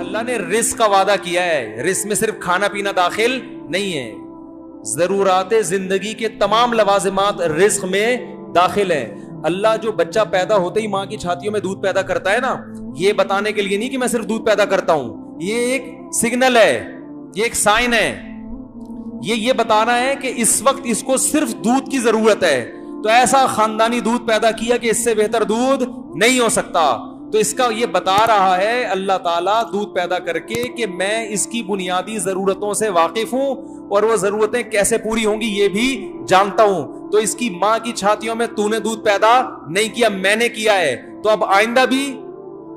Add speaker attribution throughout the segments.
Speaker 1: اللہ نے رزق کا وعدہ کیا ہے. رزق میں صرف کھانا پینا داخل نہیں ہے, ضرورات زندگی کے تمام لوازمات رزق میں داخل ہیں. اللہ جو بچہ پیدا ہوتے ہی ماں کی چھاتیوں میں دودھ پیدا کرتا ہے نا, یہ بتانے کے لیے نہیں کہ میں صرف دودھ پیدا کرتا ہوں, یہ ایک سگنل ہے, یہ ایک سائن ہے, یہ بتانا ہے کہ اس وقت اس کو صرف دودھ کی ضرورت ہے. تو ایسا خاندانی دودھ پیدا کیا کہ اس سے بہتر دودھ نہیں ہو سکتا. تو اس کا یہ بتا رہا ہے اللہ تعالیٰ دودھ پیدا کر کے کہ میں اس کی بنیادی ضرورتوں سے واقف ہوں اور وہ ضرورتیں کیسے پوری ہوں گی یہ بھی جانتا ہوں. تو اس کی ماں کی چھاتیوں میں تو نے دودھ پیدا نہیں کیا, میں نے کیا ہے. تو اب آئندہ بھی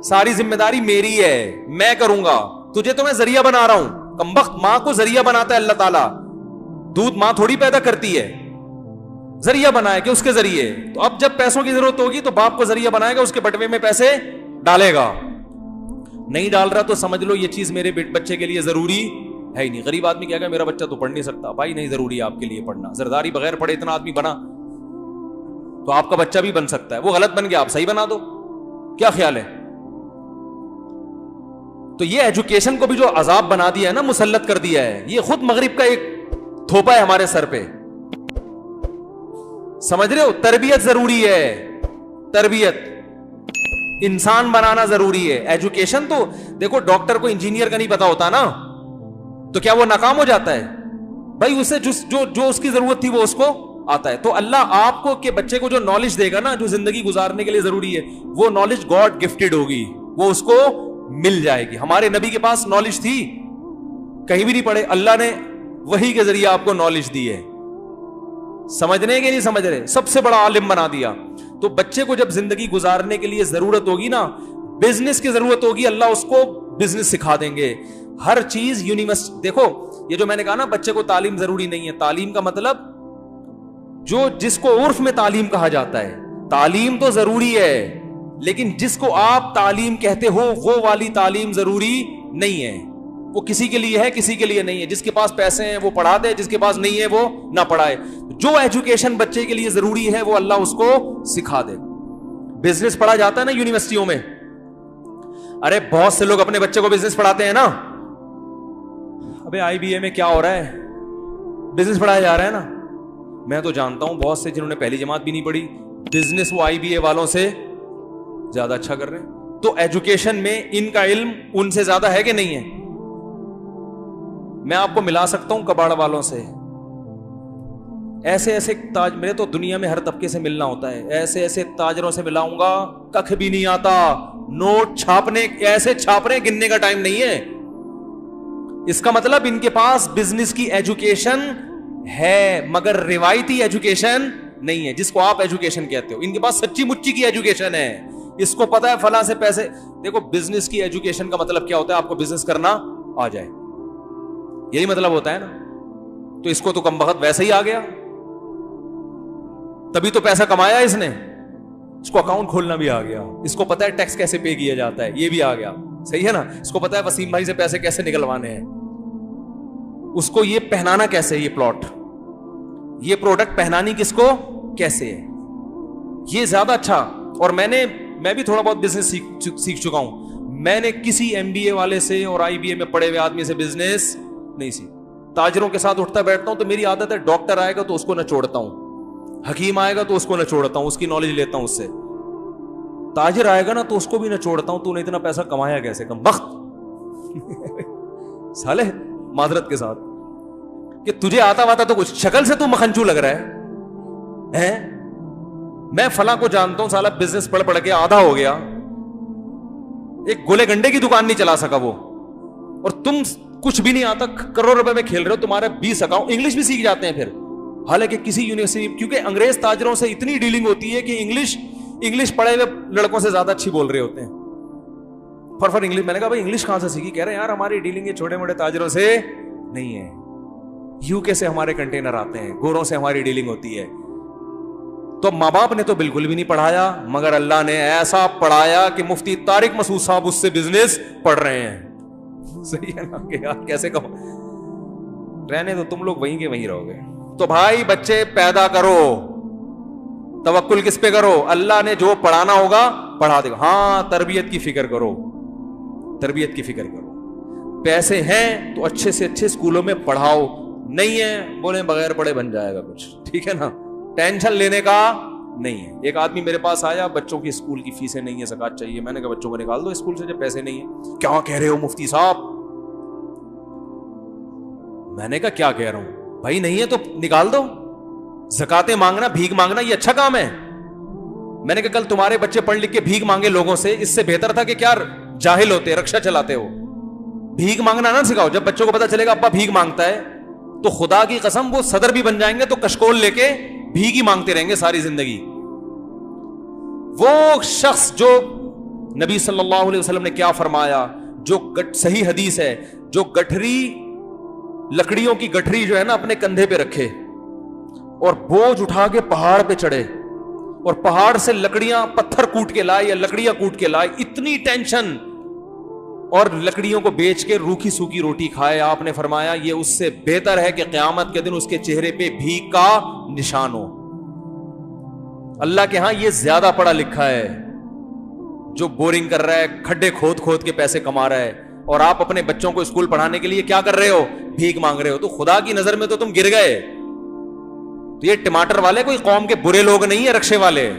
Speaker 1: ساری ذمہ داری میری ہے, میں کروں گا. تجھے تو میں ذریعہ بنا رہا ہوں. کمبخت, ماں کو ذریعہ بناتا ہے اللہ تعالیٰ. دودھ ماں تھوڑی پیدا کرتی ہے, ذریعہ بنائے کہ اس کے ذریعے. تو اب جب پیسوں کی ضرورت ہوگی تو باپ کو ذریعہ بنائے گا, اس کے بٹوے میں پیسے ڈالے گا. نہیں ڈال رہا تو سمجھ لو یہ چیز میرے بچے کے لیے ضروری ہے ہی نہیں. غریب آدمی کہے گا میرا بچہ تو پڑھ نہیں سکتا. بھائی نہیں ضروری ہے آپ کے لیے پڑھنا. زرداری بغیر پڑھے اتنا آدمی بنا تو آپ کا بچہ بھی بن سکتا ہے. وہ غلط بن گیا, آپ صحیح بنا دو. کیا خیال ہے؟ تو یہ ایجوکیشن کو بھی جو عذاب بنا دیا ہے نا, مسلط کر دیا ہے, یہ خود مغرب کا ایک تھوپا ہے ہمارے سر پہ. سمجھ رہے ہو؟ تربیت ضروری ہے, تربیت, انسان بنانا ضروری ہے. ایجوکیشن تو دیکھو, ڈاکٹر کو انجینئر کا نہیں پتا ہوتا نا, تو کیا وہ ناکام ہو جاتا ہے؟ بھائی اسے جو اس کی ضرورت تھی وہ اس کو آتا ہے. تو اللہ آپ کو کہ بچے کو جو نالج دے گا نا, جو زندگی گزارنے کے لیے ضروری ہے, وہ نالج گاڈ گفٹڈ ہوگی, وہ اس کو مل جائے گی. ہمارے نبی کے پاس نالج تھی, کہیں بھی نہیں پڑھے, اللہ نے وحی کے ذریعے آپ کو نالج دی ہے. سمجھنے کے نہیں سمجھ رہے, سب سے بڑا عالم بنا دیا. تو بچے کو جب زندگی گزارنے کے لیے ضرورت ہوگی نا, بزنس کی ضرورت ہوگی, اللہ اس کو بزنس سکھا دیں گے. ہر چیز یونیورسٹی. دیکھو یہ جو میں نے کہا نا بچے کو تعلیم ضروری نہیں ہے, تعلیم کا مطلب جو جس کو عرف میں تعلیم کہا جاتا ہے, تعلیم تو ضروری ہے, لیکن جس کو آپ تعلیم کہتے ہو وہ والی تعلیم ضروری نہیں ہے. وہ کسی کے لیے ہے, کسی کے لیے نہیں ہے. جس کے پاس پیسے ہیں وہ پڑھا دے, جس کے پاس نہیں ہے وہ نہ پڑھائے. جو ایجوکیشن بچے کے لیے ضروری ہے وہ اللہ اس کو سکھا دے. بزنس پڑھا جاتا ہے نا یونیورسٹیوں میں, ارے بہت سے لوگ اپنے بچے کو بزنس پڑھاتے ہیں نا. ابے آئی بی اے میں کیا ہو رہا ہے, بزنس پڑھایا جا رہا ہے نا. میں تو جانتا ہوں بہت سے جنہوں نے پہلی جماعت بھی نہیں پڑھی, بزنس وہ آئی بی اے والوں سے زیادہ اچھا کر رہے ہیں. تو ایجوکیشن میں ان کا علم ان سے زیادہ ہے کہ نہیں ہے؟ میں آپ کو ملا سکتا ہوں کباڑ والوں سے. ایسے ایسے تاج, میرے تو دنیا میں ہر طبقے سے ملنا ہوتا ہے, ایسے ایسے تاجروں سے ملاؤں گا ککھ بھی نہیں آتا. نوٹ چھاپنے ایسے چھاپ رہے, گننے کا ٹائم نہیں ہے. اس کا مطلب ان کے پاس بزنس کی ایجوکیشن ہے مگر روایتی ایجوکیشن نہیں ہے, جس کو آپ ایجوکیشن کہتے ہو. ان کے پاس سچی مچی کی ایجوکیشن ہے, اس کو پتا ہے فلاں سے پیسے. دیکھو بزنس کی ایجوکیشن کا مطلب کیا ہوتا ہے, آپ کو بزنس کرنا آ جائے, یہی مطلب ہوتا ہے نا. تو اس کو تو کم بخت ویسے ہی آ گیا, تبھی تو پیسہ کمایا اس نے, اس کو اکاؤنٹ کھولنا بھی آ گیا, اس کو پتا ہے ٹیکس کیسے پے کیا جاتا ہے, یہ بھی آ گیا. صحیح ہے نا. اس کو پتا ہے وسیم بھائی سے پیسے کیسے نکلوانے ہیں, اس کو یہ پہنانا کیسے, یہ پلاٹ, یہ پروڈکٹ پہنانی کس کو کیسے ہے, یہ زیادہ اچھا. اور میں بھی تھوڑا بہت بزنس سیکھ چکا ہوں. میں نے کسی ایم بی اے والے سے اور آئی بی اے میں پڑھے ہوئے آدمی سے بزنس نہیں سیکھ. تاجروں کے ساتھ اٹھتا بیٹھتا ہوں تو میری عادت ہے, ڈاکٹر آئے گا تو اس کو نچوڑتا ہوں, حکیم آئے گا تو اس کو نچوڑتا ہوں, اس کی نالج لیتا ہوں اس سے. تاجر آئے گا نا تو اس کو بھی نچوڑتا ہوں, تو نے اتنا پیسہ کمایا کیسے, کم بخت سالے معذرت کے ساتھ, کہ تجھے آتا واتا تو کچھ, شکل سے تو مکھنچو لگ رہا ہے. میں فلاں کو جانتا ہوں, سالا بزنس پڑھ کے آدھا ہو گیا, ایک گولے گنڈے کی دکان نہیں چلا سکا وہ, اور تم کچھ بھی نہیں آتا, کروڑ روپے میں کھیل رہے ہو, تمہارے 20 اکاؤنٹ. انگلش بھی سیکھ جاتے ہیں پھر, حالانکہ کسی یونیورسٹی, کیونکہ انگریز تاجروں سے اتنی ڈیلنگ ہوتی ہے کہ انگلش پڑھے ہوئے لڑکوں سے زیادہ اچھی بول رہے ہوتے ہیں. فر انگلش. میں نے کہا بھائی انگلش کہاں سے سیکھی؟ کہہ رہے ہیں یار ہماری ڈیلنگ یہ چھوٹے موٹے تاجروں سے نہیں ہے, یو کے سے ہمارے کنٹینر آتے ہیں, گوروں سے ہماری ڈیلنگ ہوتی ہے. تو ماں باپ نے تو بالکل بھی نہیں پڑھایا, مگر اللہ نے ایسا پڑھایا کہ مفتی طارق مسعود صاحب اس سے بزنس پڑھ رہے ہیں. صحیح ہے نا, کہ یار کیسے کہو, رہنے تو تم لوگ وہیں کے وہیں رہو گے. تو بھائی بچے پیدا کرو, توکل کس پہ کرو, اللہ نے جو پڑھانا ہوگا پڑھا دے گا. ہاں تربیت کی فکر کرو, تربیت کی فکر کرو. پیسے ہیں تو اچھے سے اچھے اسکولوں میں پڑھاؤ, نہیں ہے بولے بغیر پڑھے بن جائے گا کچھ, ٹھیک ہے نا, ٹینشن لینے کا نہیں ہے. ایک آدمی میرے پاس آیا, بچوں کی اسکول کی فیسیں نہیں ہے, زکات چاہیے. میں نے کہا بچوں کو نکال دو اسکول سے جب پیسے نہیں ہیں. کیا کہہ رہے ہو مفتی صاحب؟ میں نے کہا کیا کہہ رہا ہوں بھائی, نہیں ہے تو نکال دو. زکاتیں مانگنا, بھیک مانگنا یہ اچھا کام ہے؟ میں نے کہا کل تمہارے بچے پڑھ لکھ کے بھیک مانگے لوگوں سے, اس سے بہتر تھا کہ کیا جاہل ہوتے, رکشا چلاتے ہو. بھیک مانگنا نہ سکھاؤ. جب بچوں کو پتا چلے گا ابا بھیک مانگتا ہے تو خدا کی قسم وہ صدر بھی بن جائیں گے تو کشکول لے کے بھیک ہی مانگتے رہیں گے ساری زندگی. وہ شخص جو نبی صلی اللہ علیہ وسلم نے کیا فرمایا, جو صحیح حدیث ہے, جو گٹھری لکڑیوں کی گٹھری جو ہے نا اپنے کندھے پہ رکھے اور بوجھ اٹھا کے پہاڑ پہ چڑھے اور پہاڑ سے لکڑیاں پتھر کوٹ کے لائے یا لکڑیاں کوٹ کے لائے, اتنی ٹینشن, اور لکڑیوں کو بیچ کے روکھی سوکھی روٹی کھائے. آپ نے فرمایا یہ اس سے بہتر ہے کہ قیامت کے دن اس کے چہرے پہ بھیک کا نشان ہو. اللہ کے ہاں یہ زیادہ پڑھا لکھا ہے جو بورنگ کر رہا ہے, کھڈے کھود کھود کے پیسے کما رہا ہے, اور آپ اپنے بچوں کو اسکول پڑھانے کے لیے کیا کر رہے ہو, بھیک مانگ رہے ہو. تو خدا کی نظر میں تو تم گر گئے. تو یہ ٹماٹر والے کوئی قوم کے برے لوگ نہیں ہیں, رکشے والے.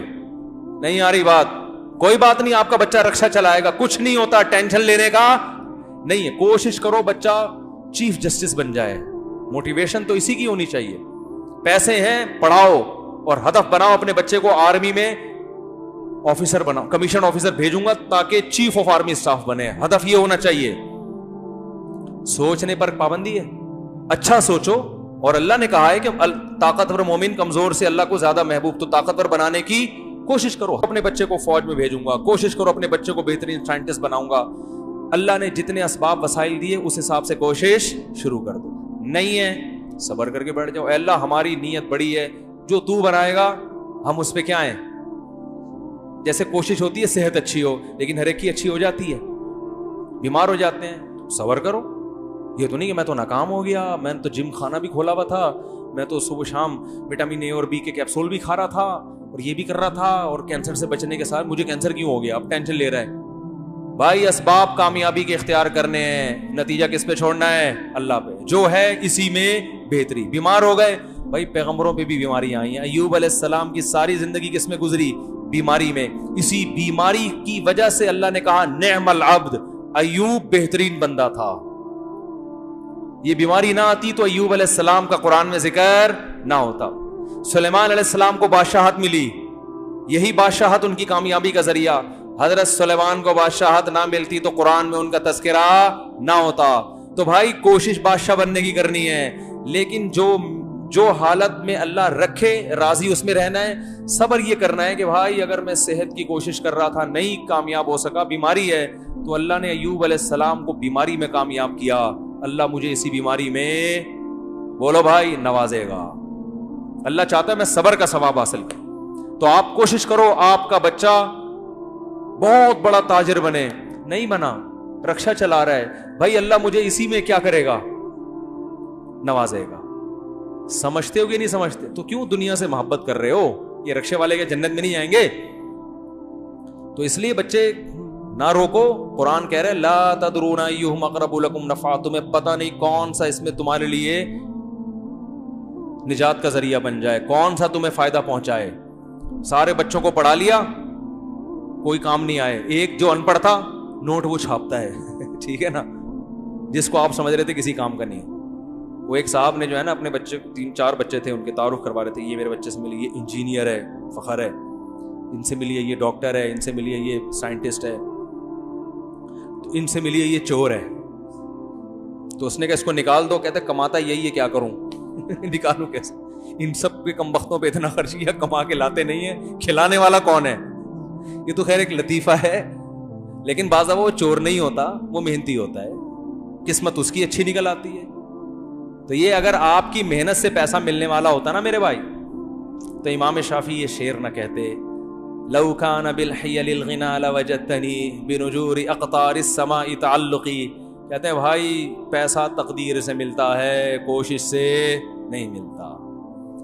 Speaker 1: نہیں آ رہی بات؟ کوئی بات نہیں, آپ کا بچہ رکشا چلائے گا, کچھ نہیں ہوتا, ٹینشن لینے کا نہیں ہے. کوشش کرو بچہ چیف جسٹس بن جائے. موٹیویشن تو اسی کی ہونی چاہیے. پیسے ہیں پڑھاؤ, اور ہدف بناؤ اپنے بچے کو آرمی میں آفیسر بناؤ, کمیشن آفیسر بھیجوں گا تاکہ چیف آف آرمی اسٹاف بنے. ہدف یہ ہونا چاہیے. سوچنے پر پابندی ہے, اچھا سوچو. اور اللہ نے کہا ہے کہ طاقتور مومن کمزور سے اللہ کو زیادہ محبوب. تو طاقتور بنانے کی کوشش کرو. اپنے بچے کو فوج میں بھیجوں گا, کوشش کرو اپنے بچے کو بہترین سائنٹسٹ بناؤں گا. اللہ نے جتنے اسباب وسائل دیے اس حساب سے کوشش شروع کر دو. نہیں ہے صبر کر کے بیٹھ جاؤ. اے اللہ ہماری نیت بڑی ہے, جو تو بنائے گا ہم اس پہ کیا ہیں. جیسے کوشش ہوتی ہے صحت اچھی ہو, لیکن ہر ایک کی اچھی ہو جاتی ہے, بیمار ہو جاتے ہیں. صبر کرو. یہ تو نہیں کہ میں تو ناکام ہو گیا, میں نے تو جم خانہ بھی کھولا ہوا تھا, میں تو صبح شام وٹامن اے اور بی کے کیپسول بھی کھا رہا تھا, اور یہ بھی کر رہا تھا, اور کینسر سے بچنے کے ساتھ مجھے کینسر کیوں ہو گیا, اب ٹینشن لے رہا ہے. بھائی اسباب کامیابی کے اختیار کرنے ہیں, نتیجہ کس پہ چھوڑنا ہے, اللہ پہ. جو ہے اسی میں بہتری. بیمار ہو گئے, بھائی پیغمبروں پہ بھی بیماریاں آئی ہیں. ایوب علیہ السلام کی ساری زندگی کس میں گزری, بیماری میں. اسی بیماری کی وجہ سے اللہ نے کہا نعم العبد, ایوب بہترین بندہ تھا. یہ بیماری نہ آتی تو ایوب علیہ السلام کا قرآن میں ذکر نہ ہوتا. سلیمان علیہ السلام کو بادشاہت ملی, یہی بادشاہت ان کی کامیابی کا ذریعہ. حضرت سلیمان کو بادشاہت نہ ملتی تو قرآن میں ان کا تذکرہ نہ ہوتا. تو بھائی کوشش بادشاہ بننے کی کرنی ہے, لیکن جو حالت میں اللہ رکھے راضی اس میں رہنا ہے. صبر یہ کرنا ہے کہ بھائی اگر میں صحت کی کوشش کر رہا تھا نہیں کامیاب ہو سکا, بیماری ہے, تو اللہ نے ایوب علیہ السلام کو بیماری میں کامیاب کیا. اللہ مجھے اسی بیماری میں بولو بھائی نوازے گا. اللہ چاہتا ہے میں صبر کا ثواب حاصل کروں. تو آپ کوشش کرو آپ کا بچہ بہت بڑا تاجر بنے. نہیں بنا, رکشا چلا رہا ہے, بھائی اللہ مجھے اسی میں کیا کرے گا, نوازے گا. سمجھتے ہو کہ نہیں سمجھتے؟ تو کیوں دنیا سے محبت کر رہے ہو؟ یہ رکشے والے کے جنت میں نہیں آئیں گے. تو اس لیے بچے نہ روکو. قرآن کہہ رہے لا تدرون ایہم اقرب لکم نفعا, تمہیں پتہ نہیں کون سا اس میں تمہارے لیے نجات کا ذریعہ بن جائے, کون سا تمہیں فائدہ پہنچائے. سارے بچوں کو پڑھا لیا, کوئی کام نہیں آئے. ایک جو ان پڑھ تھا نوٹ وہ چھاپتا ہے ٹھیک ہے نا, جس کو آپ سمجھ رہے تھے کسی کام کا نہیں. وہ ایک صاحب نے جو ہے نا اپنے بچے 3-4 بچے تھے, ان کے تعارف کروا رہے تھے, یہ میرے بچے سے ملیے, یہ انجینئر ہے, فخر ہے, ان سے ملیے, یہ ڈاکٹر ہے, ان سے ملیے, یہ سائنٹسٹ ہے, تو ان سے ملیے, یہ چور ہے. تو اس نے کہا اس کو نکال دو. کہتے کماتا یہی ہے, کیا کروں نکالوں کیسے, ان سب کے کم بختوں پہ اتنا خرچ کیا, کما کے لاتے نہیں ہیں, کھلانے والا کون ہے. یہ تو خیر ایک لطیفہ ہے, لیکن بعض وہ چور نہیں ہوتا, وہ محنتی ہوتا ہے, قسمت اس کی اچھی نکل آتی ہے. تو یہ اگر آپ کی محنت سے پیسہ ملنے والا ہوتا نا میرے بھائی, تو امام شافعی یہ شعر نہ کہتے لو کان بالحیل الغنا لوجدتنی بنجور اقطار السماء تعلقی. کہتے ہیں بھائی پیسہ تقدیر سے ملتا ہے, کوشش سے نہیں ملتا.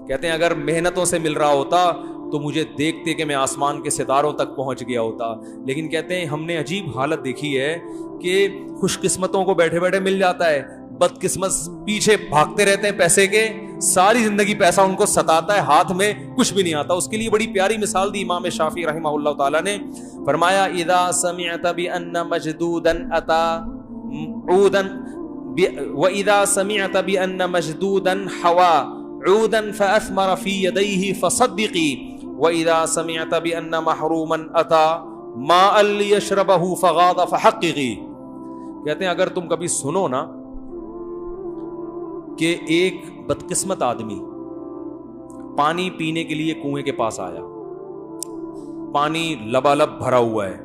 Speaker 1: کہتے ہیں اگر محنتوں سے مل رہا ہوتا تو مجھے دیکھتے کہ میں آسمان کے ستاروں تک پہنچ گیا ہوتا. لیکن کہتے ہیں ہم نے عجیب حالت دیکھی ہے کہ خوش قسمتوں کو بیٹھے بیٹھے مل جاتا ہے, بد قسمت پیچھے بھاگتے رہتے ہیں پیسے کے, ساری زندگی پیسہ ان کو ستاتا ہے, ہاتھ میں کچھ بھی نہیں آتا. اس کے لیے بڑی پیاری مثال دی امام شافعی رحمہ اللہ تعالیٰ نے, فرمایا اذا سمعت بان مجدودا اتا عودا واذا سمعت بان مجدودا حوا عودا فاثمر في يديه فصدقي واذا سمعت بان محروما اتا ماء ليشربه فغاض فحققي. کہتے ہیں اگر تم کبھی سنو نا کہ ایک بدقسمت آدمی پانی پینے کے لیے کنویں کے پاس آیا, پانی لبالب بھرا ہوا ہے,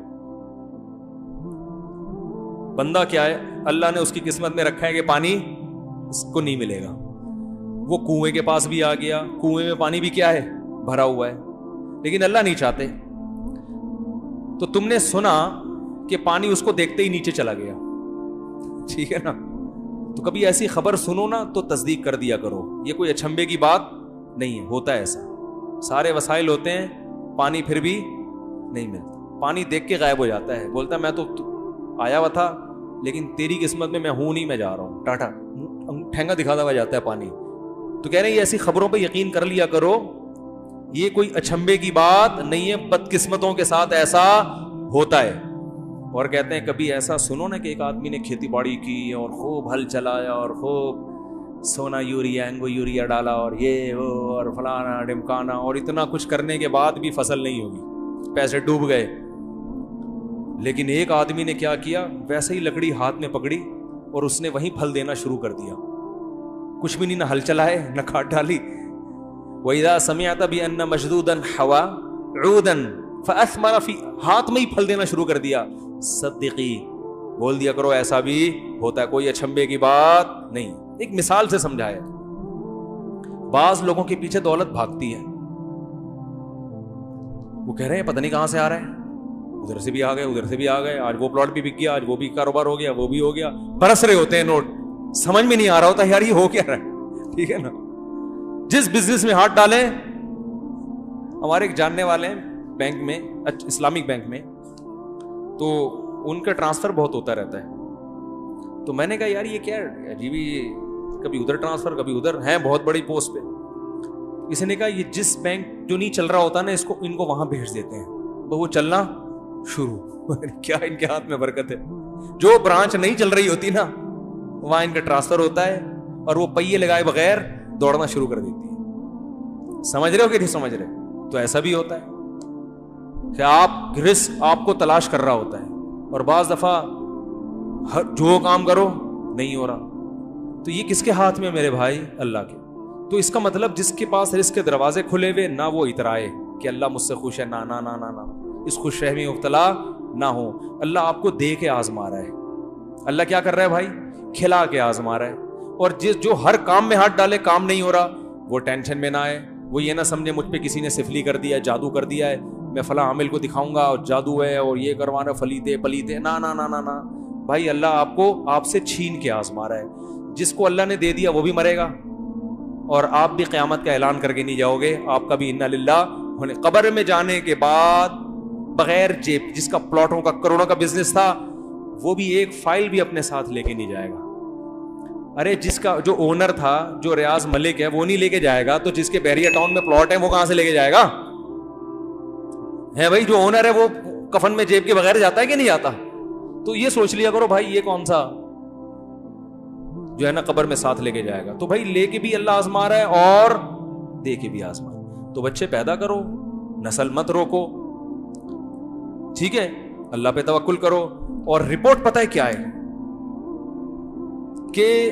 Speaker 1: بندہ کیا ہے, اللہ نے اس کی قسمت میں رکھا ہے کہ پانی اس کو نہیں ملے گا, وہ کنویں کے پاس بھی آ گیا, کنویں میں پانی بھی کیا ہے, بھرا ہوا ہے, لیکن اللہ نہیں چاہتے. تو تم نے سنا کہ پانی اس کو دیکھتے ہی نیچے چلا گیا, ٹھیک ہے نا, تو کبھی ایسی خبر سنو نا تو تصدیق کر دیا کرو, یہ کوئی اچھمبے کی بات نہیں ہے, ہوتا ہے ایسا, سارے وسائل ہوتے ہیں, پانی پھر بھی نہیں ملتا, پانی دیکھ کے غائب ہو جاتا ہے, بولتا ہے میں تو آیا ہوا تھا لیکن تیری قسمت میں ہوں نہیں, میں جا رہا ہوں, ٹاٹا ٹھینگا دکھاتا ہوا جاتا ہے پانی. تو کہہ رہے ہیں ایسی خبروں پہ یقین کر لیا کرو, یہ کوئی اچھمبے کی بات نہیں ہے, بدقسمتوں کے ساتھ ایسا ہوتا ہے. اور کہتے ہیں کبھی ایسا سنو نا کہ ایک آدمی نے کھیتی باڑی کی اور خوب ہل چلایا اور خوب سونا یوریا اینگو یوریا ڈالا اور یہ وہ اور فلانا ڈمکانا, اور اتنا کچھ کرنے کے بعد بھی فصل نہیں ہوگی, پیسے ڈوب گئے. لیکن ایک آدمی نے کیا کیا, ویسے ہی لکڑی ہاتھ میں پکڑی اور اس نے وہیں پھل دینا شروع کر دیا, کچھ بھی نہیں, نہ ہل چلائے نہ کھاد ڈالی. وَإِذَا سَمِعْتَ بِأَنَّ مَجْدُودًا حَوَا عُودًا فَأَثْمَرَ فِي, ہاتھ میں ہی پھل دینا شروع کر دیا. صدقی, بول دیا کرو ایسا بھی ہوتا ہے, کوئی اچھمبے کی بات نہیں. ایک مثال سے سمجھایا. بعض لوگوں کے پیچھے دولت بھاگتی ہے, وہ کہہ رہے ہیں پتہ نہیں کہاں سے آ رہا ہے, ادھر سے بھی آ گئے ادھر سے بھی آ گئے, آج وہ پلاٹ بھی بک گیا, آج وہ بھی کاروبار ہو گیا, وہ بھی ہو گیا, برس رہے ہوتے ہیں نوٹ, سمجھ میں نہیں آ رہا ہوتا یار یہ ہو کیا رہا ہے, ٹھیک ہے نا. جس بزنس میں ہاتھ ڈالیں, ہمارے ایک جاننے والے ہیں بینک میں, اسلامک بینک میں, تو ان کا ٹرانسفر بہت ہوتا رہتا ہے. تو میں نے کہا یار یہ کیا عجیب, کبھی ادھر ٹرانسفر کبھی ادھر, ہیں بہت بڑی پوسٹ پہ. کسی نے کہا یہ جس بینک جو نہیں چل رہا ہوتا نا, ان کو وہاں بھیج دیتے ہیں, وہ چلنا شروع. کیا ان کے ہاتھ میں برکت ہے, جو برانچ نہیں چل رہی ہوتی نا وہاں ان کا ٹرانسفر ہوتا ہے اور وہ پہیے لگائے بغیر دوڑنا شروع کر دیتی ہے. سمجھ رہے ہو کہ نہیں سمجھ رہے؟ تو ایسا بھی ہوتا ہے کہ آپ رزق آپ کو تلاش کر رہا ہوتا ہے, اور بعض دفعہ جو کام کرو نہیں ہو رہا. تو یہ کس کے ہاتھ میں میرے بھائی؟ اللہ کے. تو اس کا مطلب جس کے پاس رزق کے دروازے کھلے ہوئے, نہ وہ اترائے کہ اللہ مجھ سے خوش ہے, نہ نہ نہ نہ نہ, اس خوش فہمی مبتلا نہ ہو. اللہ آپ کو دے کے آزما رہا ہے. اللہ کیا کر رہا ہے بھائی؟ کھلا کے آزما رہا ہے. اور جو ہر کام میں ہاتھ ڈالے کام نہیں ہو رہا, وہ ٹینشن میں نہ آئے, وہ یہ نہ سمجھے مجھ پہ کسی نے سفلی کر دیا, جادو کر دیا ہے, میں فلاں عامل کو دکھاؤں گا اور جادو ہے اور یہ کروانا فلیتے پلیتے. نہ نہ نہ نہ بھائی, اللہ آپ کو آپ سے چھین کے آزما رہا ہے. جس کو اللہ نے دے دیا وہ بھی مرے گا, اور آپ بھی قیامت کا اعلان کر کے نہیں جاؤ گے, آپ کا بھی انا للہ ہونے. قبر میں جانے کے بعد بغیر جیب, جس کا پلاٹوں کا کروڑوں کا بزنس تھا, وہ بھی ایک فائل بھی اپنے ساتھ لے کے نہیں جائے گا. ارے جس کا جو اونر تھا, جو ریاض ملک ہے, وہ نہیں لے کے جائے گا, تو جس کے بحریہ ٹاؤن میں پلاٹ ہے وہ کہاں سے لے کے جائے گا؟ ہے بھائی, جو اونر ہے وہ کفن میں جیب کے بغیر جاتا ہے کہ نہیں جاتا؟ تو یہ سوچ لیا کرو بھائی, یہ کون سا جو ہے نا قبر میں ساتھ لے کے جائے گا. تو بھائی لے کے بھی اللہ آزما رہا ہے اور دے کے بھی آزما رہا ہے. تو بچے پیدا کرو, نسل مت روکو, ٹھیک ہے, اللہ پہ توکل کرو. اور رپورٹ پتہ ہے کیا ہے کہ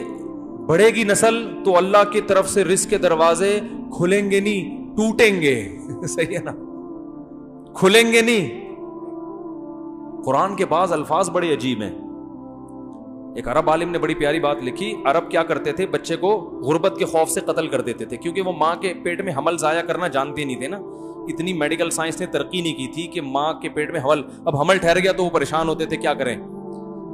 Speaker 1: بڑھے گی نسل تو اللہ کی طرف سے رزق کے دروازے کھلیں گے نہیں, ٹوٹیں گے. صحیح ہے نا, کھلیں گے نہیں. قرآن کے بعض الفاظ بڑے عجیب ہیں. ایک عرب عالم نے بڑی پیاری بات لکھی. عرب کیا کرتے تھے, بچے کو غربت کے خوف سے قتل کر دیتے تھے, کیونکہ وہ ماں کے پیٹ میں حمل ضائع کرنا جانتے نہیں تھے نا. اتنی میڈیکل سائنس نے ترقی نہیں کی تھی کہ ماں کے پیٹ میں حمل, اب حمل ٹھہر گیا تو وہ پریشان ہوتے تھے کیا کریں.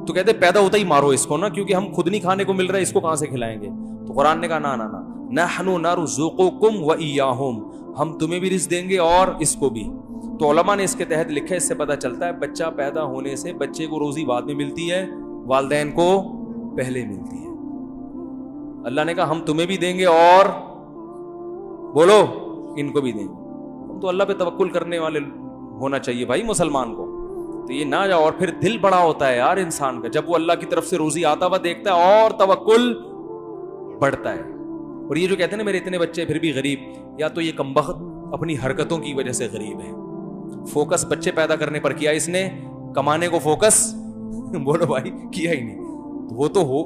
Speaker 1: تو کہتے پیدا ہوتا ہی مارو اس کو نا, کیونکہ ہم خود نہیں کھانے کو مل رہا ہے, اس کو کہاں سے کھلائیں گے. تو قرآن نے کہا نہ نہ نہ, نحن نرزقکم وإیاہم, ہم تمہیں بھی رزق دیں گے اور اس کو بھی. تو علماء نے اس کے تحت لکھا ہے, اس سے پتہ چلتا ہے بچہ پیدا ہونے سے بچے کو روزی بعد میں ملتی ہے, والدین کو پہلے ملتی ہے. اللہ نے کہا ہم تمہیں بھی دیں گے اور بولو ان کو بھی دیں گے. تو اللہ پہ توکل کرنے والے ہونا چاہیے بھائی مسلمان کو. تو یہ نہ جاؤ. اور پھر دل بڑا ہوتا ہے یار انسان کا جب وہ اللہ کی طرف سے روزی آتا ہوا دیکھتا ہے, اور توکل بڑھتا ہے. اور یہ جو کہتے ہیں نا میرے اتنے بچے پھر بھی غریب, یا تو یہ کمبخت اپنی حرکتوں کی وجہ سے غریب ہے. فوکس بچے پیدا کرنے پر کیا اس نے, کمانے کو فوکس بولو بھائی کیا ہی نہیں. وہ تو ہو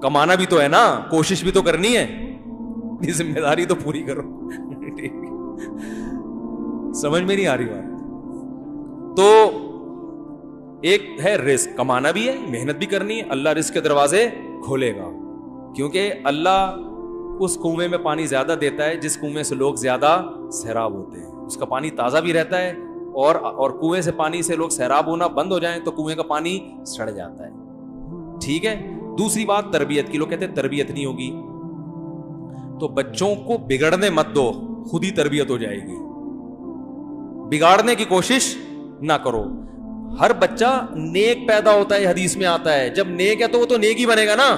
Speaker 1: کمانا بھی تو ہے نا, کوشش بھی تو کرنی ہے, یہ ذمہ داری تو پوری کرو. سمجھ میں نہیں آ رہی بات. تو ایک ہے رزق, کمانا بھی ہے, محنت بھی کرنی ہے. اللہ رزق کے دروازے کھولے گا, کیونکہ اللہ اس کنویں میں پانی زیادہ دیتا ہے جس کنویں سے لوگ زیادہ سیراب ہوتے ہیں. اس کا پانی تازہ بھی رہتا ہے, اور کنویں سے پانی سے لوگ سیراب ہونا بند ہو جائیں تو کنویں کا پانی سڑ جاتا ہے. ٹھیک ہے. دوسری بات تربیت کی. لوگ کہتے ہیں تربیت نہیں ہوگی, تو بچوں کو بگڑنے مت دو, خود ہی تربیت ہو جائے گی. بگاڑنے کی کوشش نہ کرو. ہر بچہ نیک پیدا ہوتا ہے, حدیث میں آتا ہے. جب نیک ہے تو وہ تو نیک ہی بنے گا نا.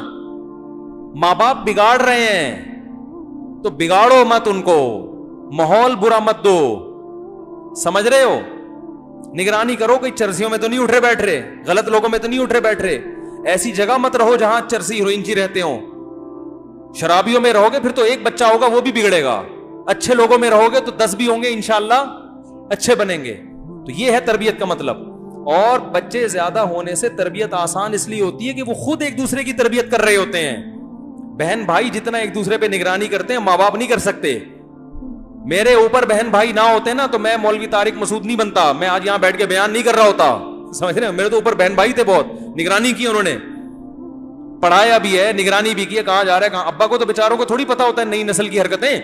Speaker 1: ماں باپ بگاڑ رہے ہیں تو بگاڑو مت ان کو, ماحول برا مت دو. سمجھ رہے ہو؟ نگرانی کرو, کوئی چرسیوں میں تو نہیں اٹھ رہے بیٹھ رہے, غلط لوگوں میں تو نہیں اٹھ رہے بیٹھ رہے. ایسی جگہ مت رہو جہاں چرسی ہیروئنچی رہتے ہوں. شرابیوں میں رہو گے پھر تو ایک بچہ ہوگا وہ بھی بگڑے گا. اچھے لوگوں میں رہو گے تو 10 بھی ہوں گے انشاءاللہ اچھے بنیں گے. تو یہ ہے تربیت کا مطلب. اور بچے زیادہ ہونے سے تربیت آسان اس لیے ہوتی ہے کہ وہ خود ایک دوسرے کی تربیت کر رہے ہوتے ہیں. بہن بھائی جتنا ایک دوسرے پہ نگرانی کرتے ہیں ماں باپ نہیں کر سکتے. میرے اوپر بہن بھائی نہ ہوتے نا تو میں مولوی طارق مسعود نہیں بنتا, میں آج یہاں بیٹھ کے بیان نہیں کر رہا ہوتا. سمجھ رہے ہیں؟ میرے تو اوپر بہن بھائی تھے, بہت نگرانی کی انہوں نے, پڑھایا بھی ہے, نگرانی بھی کی ہے, کہاں جا رہا ہے کہاں. ابا کو تو بیچاروں کو تھوڑی پتا ہوتا ہے نئی نسل کی حرکتیں.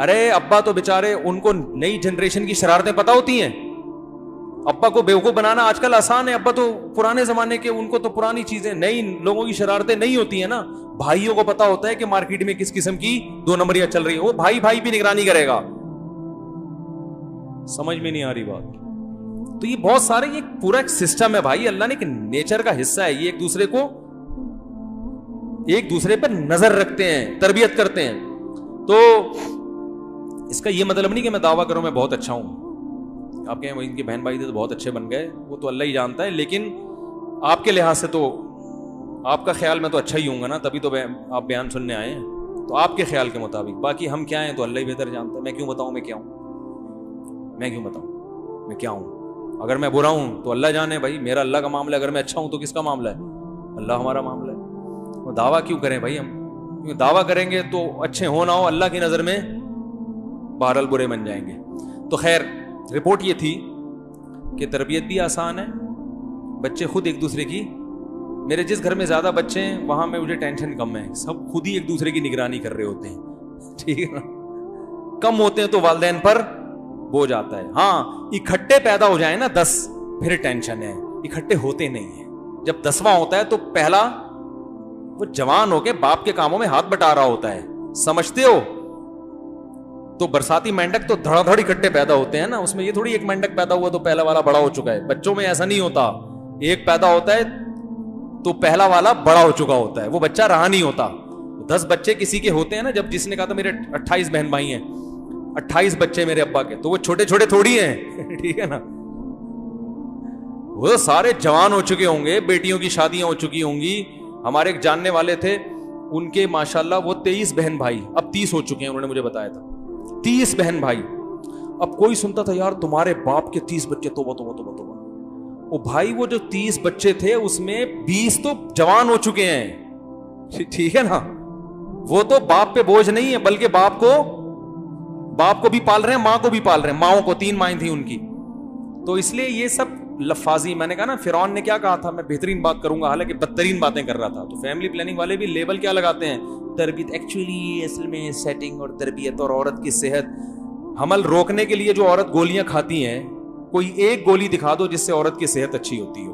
Speaker 1: ارے ابا تو بیچارے ان کو نئی جنریشن کی شرارتیں پتا ہوتی ہیں. ابا کو بیوقوف بنانا آج کل آسان ہے. ابا تو پرانے زمانے کے, ان کو تو پرانی چیزیں, نئی لوگوں کی شرارتیں نہیں ہوتی ہیں نا. بھائیوں کو پتا ہوتا ہے کہ مارکیٹ میں کس قسم کی 2 نمبریاں چل رہی ہیں, وہ بھائی بھائی بھی نگرانی کرے گا. سمجھ میں نہیں آ رہی بات. تو یہ بہت سارے, یہ پورا ایک سسٹم ہے بھائی. اللہ نے ایک نیچر کا حصہ ہے یہ, ایک دوسرے پر نظر رکھتے ہیں, تربیت کرتے ہیں. تو اس کا یہ مطلب نہیں کہ میں دعویٰ کروں میں بہت اچھا ہوں. آپ کہیں ان کے بہن بھائی تھے تو بہت اچھے بن گئے, وہ تو اللہ ہی جانتا ہے. لیکن آپ کے لحاظ سے تو آپ کا خیال میں تو اچھا ہی ہوں گا نا, تبھی تو آپ بیان سننے آئے ہیں. تو آپ کے خیال کے مطابق, باقی ہم کیا ہیں تو اللہ ہی بہتر جانتا ہے. میں کیوں بتاؤں میں کیا ہوں, میں کیوں بتاؤں میں کیا ہوں. اگر میں برا ہوں تو اللہ جانے بھائی, میرا اللہ کا معاملہ ہے. اگر میں اچھا ہوں تو کس کا معاملہ ہے؟ اللہ ہمارا معاملہ ہے. وہ دعویٰ کیوں کریں بھائی ہم, دعویٰ کریں گے تو اچھے ہو نہ ہو اللہ کی نظر میں بہرحال برے بن جائیں گے. تو خیر رپورٹ یہ تھی کہ تربیت بھی آسان ہے, بچے خود ایک دوسرے کی, میرے جس گھر میں زیادہ بچے ہیں وہاں میں مجھے ٹینشن کم ہے, سب خود ہی ایک دوسرے کی نگرانی کر رہے ہوتے ہیں. ٹھیک ہے نا, کم ہوتے ہیں تو والدین پر بوجھ آتا ہے. ہاں اکٹھے پیدا ہو جائیں نا 10 پھر ٹینشن ہے, اکٹھے ہوتے نہیں ہیں. جب 10واں ہوتا ہے تو پہلا وہ جوان ہو کے باپ کے کاموں میں ہاتھ بٹا رہا ہوتا ہے, سمجھتے ہو. تو برساتی مینڈک تو دھڑا دھڑ اکٹھے پیدا ہوتے ہیں نا, اس میں یہ تھوڑی ایک مینڈک پیدا ہوا تو پہلا والا بڑا ہو چکا ہے. بچوں میں ایسا نہیں ہوتا, ایک پیدا ہوتا ہے تو پہلا والا بڑا ہو چکا ہوتا ہے, وہ بچہ رہا نہیں ہوتا. 10 بچے کسی کے ہوتے ہیں نا, جب جس نے کہا تھا میرے 28 بہن بھائی ہیں, 28 بچے میرے ابا کے, تو وہ چھوٹے چھوٹے تھوڑی ہیں. ٹھیک ہے نا, وہ سارے جوان ہو چکے ہوں گے, بیٹیوں کی شادیاں ہو چکی ہوں گی. ہمارے ایک جاننے والے تھے, ان کے ماشاءاللہ وہ 23 بہن بھائی, اب 30 ہو چکے ہیں, انہوں نے مجھے بتایا تھا 30 بہن بھائی. اب کوئی سنتا تھا یار تمہارے باپ کے 30 بچے, توبہ توبہ توبہ توبہ. وہ بھائی وہ جو 30 بچے تھے اس میں 20 تو جوان ہو چکے ہیں. ٹھیک ہے نا, وہ تو باپ پہ بوجھ نہیں ہے بلکہ باپ کو بھی پال رہے ہیں, ماں کو بھی پال رہے ہیں. ماؤں کو 3 مائیں تھیں ان کی. تو اس لیے یہ سب لفاظی, میں نے کہا نا فرعون نے کیا کہا تھا, میں بہترین بات کروں گا, حالانکہ بدترین باتیں کر رہا تھا. تو فیملی پلاننگ والے بھی لیبل کیا لگاتے ہیں, تربیت. ایکچولی اصل میں سیٹنگ اور تربیت اور عورت کی صحت, حمل روکنے کے لیے جو عورت گولیاں کھاتی ہیں, کوئی ایک گولی دکھا دو جس سے عورت کی صحت اچھی ہوتی ہو.